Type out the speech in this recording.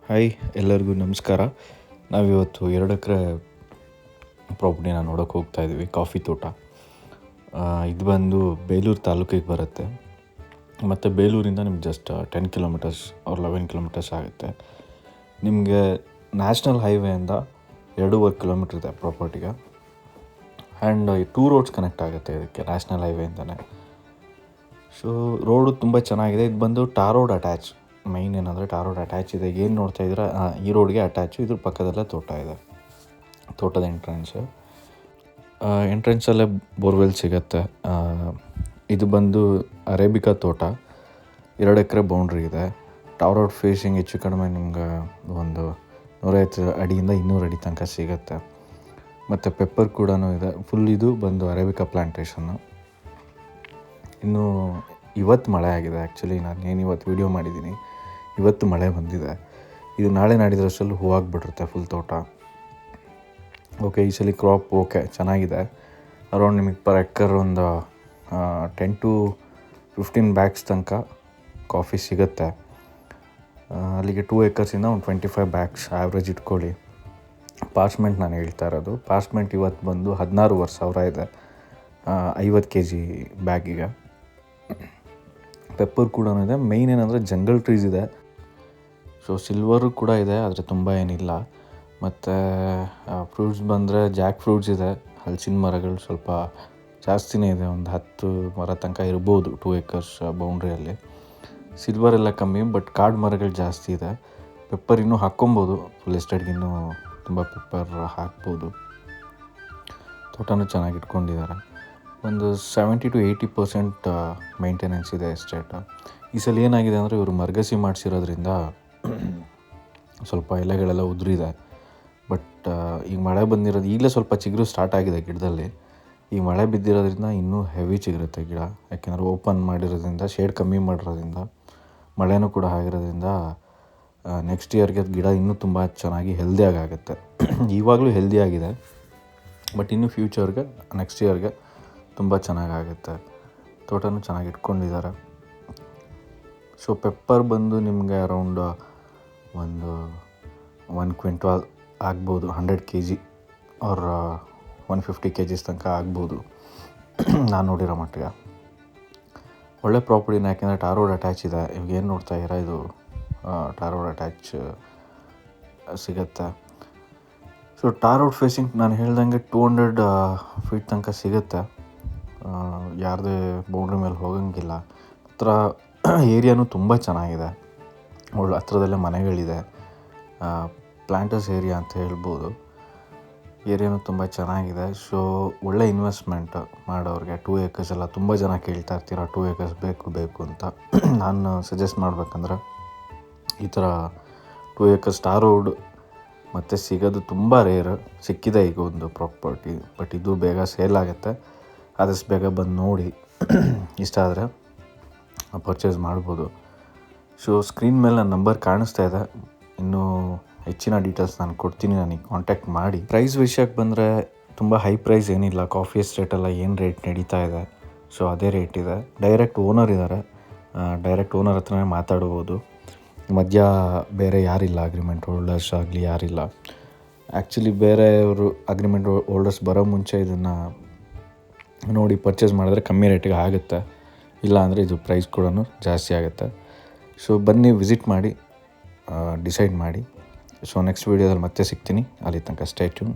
Hi, ಎಲ್ಲರಿಗೂ ನಮಸ್ಕಾರ. ನಾವಿವತ್ತು 2 ಎಕರೆ ಪ್ರಾಪರ್ಟಿನ ನೋಡೋಕೆ ಹೋಗ್ತಾ ಇದ್ದೀವಿ. ಕಾಫಿ ತೋಟ. ಇದು ಬಂದು ಬೇಲೂರು ತಾಲೂಕಿಗೆ ಬರುತ್ತೆ. ಮತ್ತು ಬೇಲೂರಿಂದ ನಿಮ್ಗೆ ಜಸ್ಟ್ 10 ಕಿಲೋಮೀಟರ್ಸ್ ಆರ್ 11 ಕಿಲೋಮೀಟರ್ಸ್ ಆಗುತ್ತೆ. ನಿಮಗೆ ನ್ಯಾಷನಲ್ ಹೈವೇಯಿಂದ 2.5 ಕಿಲೋಮೀಟ್ರ್ ಇದೆ ಪ್ರಾಪರ್ಟಿಗೆ. ಆ್ಯಂಡ್ 2 ರೋಡ್ಸ್ ಕನೆಕ್ಟ್ ಆಗುತ್ತೆ ಇದಕ್ಕೆ ನ್ಯಾಷನಲ್ ಹೈವೇಯಿಂದನೇ. ಸೊ ರೋಡು ತುಂಬ ಚೆನ್ನಾಗಿದೆ. ಇದು ಬಂದು ಟಾರ್ ರೋಡ್ ಅಟ್ಯಾಚ್. ಮೈನ್ ಏನಂದರೆ ಟಾರ್ ರೋಡ್ ಅಟ್ಯಾಚ್ ಇದೆ. ಏನು ನೋಡ್ತಾ ಇದ್ದೀರಾ, ಈ ರೋಡ್ಗೆ ಅಟ್ಯಾಚು. ಇದ್ರ ಪಕ್ಕದಲ್ಲೇ ತೋಟ ಇದೆ. ತೋಟದ ಎಂಟ್ರೆನ್ಸಲ್ಲೇ ಬೋರ್ವೆಲ್ ಸಿಗುತ್ತೆ. ಇದು ಬಂದು ಅರೇಬಿಕಾ ತೋಟ. 2 ಎಕರೆ ಬೌಂಡ್ರಿ ಇದೆ. ಟಾರ್ ರೋಡ್ ಫೇಸಿಂಗ್ ಹೆಚ್ಚು ಕಡಿಮೆ ನಿಮ್ಗೆ ಒಂದು 150 ಅಡಿಯಿಂದ 200 ಅಡಿ ತನಕ ಸಿಗುತ್ತೆ. ಮತ್ತು ಪೆಪ್ಪರ್ ಕೂಡ ಇದೆ. ಫುಲ್ ಇದು ಬಂದು ಅರೇಬಿಕಾ ಪ್ಲ್ಯಾಂಟೇಷನ್ನು. ಇನ್ನು ಇವತ್ತು ಮಳೆ ಆಗಿದೆ. ಆ್ಯಕ್ಚುಲಿ ನಾನು ಇವತ್ತು ವೀಡಿಯೋ ಮಾಡಿದ್ದೀನಿ. ಇವತ್ತು ಮಳೆ ಬಂದಿದೆ. ಇದು ನಾಳೆ ನಾಡಿದ್ರಷ್ಟರಲ್ಲಿ ಹೂವಾಗ್ಬಿಟ್ಟಿರುತ್ತೆ ಫುಲ್ ತೋಟ. ಓಕೆ, ಈ ಸಲ ಕ್ರಾಪ್ ಓಕೆ ಚೆನ್ನಾಗಿದೆ. ಅರೌಂಡ್ ನಿಮಗೆ ಪರ್ ಎಕ್ಕರ್ ಒಂದು 10 to 15 ಬ್ಯಾಗ್ಸ್ ತನಕ ಕಾಫಿ ಸಿಗುತ್ತೆ. ಅಲ್ಲಿಗೆ 2 ಎಕರ್ಸಿಂದ ಒಂದು 25 ಬ್ಯಾಗ್ಸ್ ಆ್ಯಾವ್ರೇಜ್ ಇಟ್ಕೊಳ್ಳಿ. ಪಾರ್ಚ್ಮೆಂಟ್ ನಾನು ಹೇಳ್ತಾ ಇರೋದು. ಪಾರ್ಚ್ಮೆಂಟ್ ಇವತ್ತು ಬಂದು 16,000 ಇದೆ 50 kg ಬ್ಯಾಗಿಗೆ. ಪೆಪ್ಪರ್ ಕೂಡ ಇದೆ. ಮೇಯ್ನ್ ಏನಂದರೆ ಜಂಗಲ್ ಟ್ರೀಸ್ ಇದೆ. ಸೊ ಸಿಲ್ವರು ಕೂಡ ಇದೆ, ಆದರೆ ತುಂಬ ಏನಿಲ್ಲ. ಮತ್ತು ಫ್ರೂಟ್ಸ್ ಬಂದರೆ ಜಾಕ್ ಫ್ರೂಟ್ಸ್ ಇದೆ. ಹಲಸಿನ ಮರಗಳು ಸ್ವಲ್ಪ ಜಾಸ್ತಿನೇ ಇದೆ. ಒಂದು 10 ಮರ ತನಕ ಇರ್ಬೋದು 2 ಎಕರ್ಸ್ ಬೌಂಡ್ರಿಯಲ್ಲಿ. ಸಿಲ್ವರ್ ಎಲ್ಲ ಕಮ್ಮಿ, ಬಟ್ ಕಾಡು ಮರಗಳು ಜಾಸ್ತಿ ಇದೆ. ಪೆಪ್ಪರ್ ಇನ್ನೂ ಹಾಕ್ಕೊಬೋದು. ಫುಲ್ ಎಸ್ಟೇಟ್ಗೆ ಇನ್ನೂ ತುಂಬ ಪೆಪ್ಪರ್ ಹಾಕ್ಬೋದು. ತೋಟನೂ ಚೆನ್ನಾಗಿ ಇಟ್ಕೊಂಡಿದ್ದಾರೆ. ಒಂದು 70 to 80% ಮೇಂಟೆನೆನ್ಸ್ ಇದೆ ಎಸ್ಟೇಟ್. ಈ ಸಲ ಏನಾಗಿದೆ ಅಂದರೆ ಇವರು ಮರಗಸಿ ಮಾಡಿಸಿರೋದ್ರಿಂದ ಸ್ವಲ್ಪ ಎಲೆಗಳೆಲ್ಲ ಉದುರಿದೆ. ಬಟ್ ಈಗ ಮಳೆ ಬಂದಿರೋದು ಈಗಲೇ ಸ್ವಲ್ಪ ಚಿಗುರು ಸ್ಟಾರ್ಟ್ ಆಗಿದೆ ಗಿಡದಲ್ಲಿ. ಈ ಮಳೆ ಬಿದ್ದಿರೋದ್ರಿಂದ ಇನ್ನೂ ಹೆವಿ ಚಿಗುರುತ್ತೆ ಗಿಡ. ಯಾಕೆಂದರೆ ಓಪನ್ ಮಾಡಿರೋದ್ರಿಂದ, ಶೇಡ್ ಕಮ್ಮಿ ಮಾಡಿರೋದ್ರಿಂದ, ಮಳೆನೂ ಕೂಡ ಆಗಿರೋದ್ರಿಂದ ನೆಕ್ಸ್ಟ್ ಇಯರ್ಗೆ ಗಿಡ ಇನ್ನೂ ತುಂಬ ಚೆನ್ನಾಗಿ ಹೆಲ್ದಿಯಾಗಿ ಆಗುತ್ತೆ. ಇವಾಗಲೂ ಹೆಲ್ದಿಯಾಗಿದೆ, ಬಟ್ ಇನ್ನೂ ಫ್ಯೂಚರ್ಗೆ ನೆಕ್ಸ್ಟ್ ಇಯರ್ಗೆ ತುಂಬ ಚೆನ್ನಾಗಾಗುತ್ತೆ. ತೋಟನೂ ಚೆನ್ನಾಗಿ ಇಟ್ಕೊಂಡಿದ್ದಾರೆ. ಸೊ ಪೆಪ್ಪರ್ ಬಂದು ನಿಮಗೆ ಅರೌಂಡ್ ಒಂದು 1 ಕ್ವಿಂಟಾಲ್ ಆಗ್ಬೋದು. 100 kg ಆರ್ 150 kgs ತನಕ ಆಗ್ಬೋದು ನಾನು ನೋಡಿರೋ ಮಟ್ಟಿಗೆ. ಒಳ್ಳೆ ಪ್ರಾಪರ್ಟಿನ, ಯಾಕೆಂದರೆ ಟಾರ್ ರೋಡ್ ಅಟ್ಯಾಚ್ ಇದೆ. ಇವಾಗ ಏನು ನೋಡ್ತಾ ಇದ್ದೀರಾ, ಇದು ಟಾರ್ ರೋಡ್ ಅಟ್ಯಾಚ್ ಸಿಗುತ್ತೆ. ಸೊ ಟಾರ್ ರೋಡ್ ಫೇಸಿಂಗ್ ನಾನು ಹೇಳ್ದಂಗೆ 200 ಫೀಟ್ ತನಕ ಸಿಗುತ್ತೆ. ಯಾರದೇ ಬೌಂಡ್ರಿ ಮೇಲೆ ಹೋಗೋಂಗಿಲ್ಲ. ಹತ್ರ ಏರಿಯಾನೂ ತುಂಬ ಚೆನ್ನಾಗಿದೆ. ಒಳ್ಳೆ ಹತ್ರದಲ್ಲೇ ಮನೆಗಳಿದೆ. ಪ್ಲ್ಯಾಂಟರ್ಸ್ ಏರಿಯಾ ಅಂತ ಹೇಳ್ಬೋದು. ಏರಿಯಾನೂ ತುಂಬ ಚೆನ್ನಾಗಿದೆ. ಸೊ ಒಳ್ಳೆ ಇನ್ವೆಸ್ಟ್ಮೆಂಟ್ ಮಾಡೋರಿಗೆ. 2 ಎಕರ್ಸ್ ಎಲ್ಲ ತುಂಬ ಜನ ಕೇಳ್ತಾ ಇರ್ತೀರ, 2 ಎಕರ್ಸ್ ಬೇಕು ಅಂತ. ನಾನು ಸಜೆಸ್ಟ್ ಮಾಡಬೇಕಂದ್ರೆ ಈ ಥರ 2 ಎಕರ್ಸ್ ಟಾರ್ ರೋಡ್ ಮತ್ತು ಸಿಗೋದು ತುಂಬ ರೇರ್. ಸಿಕ್ಕಿದೆ ಈಗ ಒಂದು ಪ್ರಾಪರ್ಟಿ, ಬಟ್ ಇದು ಬೇಗ ಸೇಲ್ ಆಗುತ್ತೆ. ಆದಷ್ಟು ಬೇಗ ಬಂದು ನೋಡಿ, ಇಷ್ಟ ಆದರೆ ಪರ್ಚೇಸ್ ಮಾಡ್ಬೋದು. ಸೊ ಸ್ಕ್ರೀನ್ ಮೇಲೆ ನನ್ನ ನಂಬರ್ ಕಾಣಿಸ್ತಾ ಇದೆ. ಇನ್ನೂ ಹೆಚ್ಚಿನ ಡೀಟೇಲ್ಸ್ ನಾನು ಕೊಡ್ತೀನಿ, ನನಗೆ ಕಾಂಟ್ಯಾಕ್ಟ್ ಮಾಡಿ. ಪ್ರೈಸ್ ವಿಷಯಕ್ಕೆ ಬಂದರೆ ತುಂಬ ಹೈ ಪ್ರೈಸ್ ಏನಿಲ್ಲ. ಕಾಫಿ ಎಸ್ಟೇಟೆಲ್ಲ ಏನು ರೇಟ್ ನಡೀತಾ ಇದೆ, ಸೊ ಅದೇ ರೇಟ್ ಇದೆ. ಡೈರೆಕ್ಟ್ ಓನರ್ ಇದ್ದಾರೆ. ಡೈರೆಕ್ಟ್ ಓನರ್ ಹತ್ರನೇ ಮಾತಾಡ್ಬೋದು. ಮಧ್ಯ ಬೇರೆ ಯಾರಿಲ್ಲ, ಅಗ್ರಿಮೆಂಟ್ ಹೋಲ್ಡರ್ಸ್ ಆಗಲಿ ಯಾರಿಲ್ಲ. ಆ್ಯಕ್ಚುಲಿ ಬೇರೆಯವರು ಅಗ್ರಿಮೆಂಟ್ ಹೋಲ್ಡರ್ಸ್ ಬರೋ ಮುಂಚೆ ಇದನ್ನು ನೋಡಿ ಪರ್ಚೇಸ್ ಮಾಡಿದ್ರೆ ಕಮ್ಮಿ ರೇಟಿಗೆ ಆಗುತ್ತೆ. ಇಲ್ಲ ಅಂದರೆ ಇದು ಪ್ರೈಸ್ ಕೂಡ ಜಾಸ್ತಿ ಆಗುತ್ತೆ. ಸೊ ಬನ್ನಿ, ವಿಸಿಟ್ ಮಾಡಿ, ಡಿಸೈಡ್ ಮಾಡಿ. ಸೊ ನೆಕ್ಸ್ಟ್ ವೀಡಿಯೋದಲ್ಲಿ ಮತ್ತೆ ಸಿಗ್ತೀನಿ. ಅಲ್ಲಿ ತನಕ ಸ್ಟೇ ಟ್ಯೂನ್.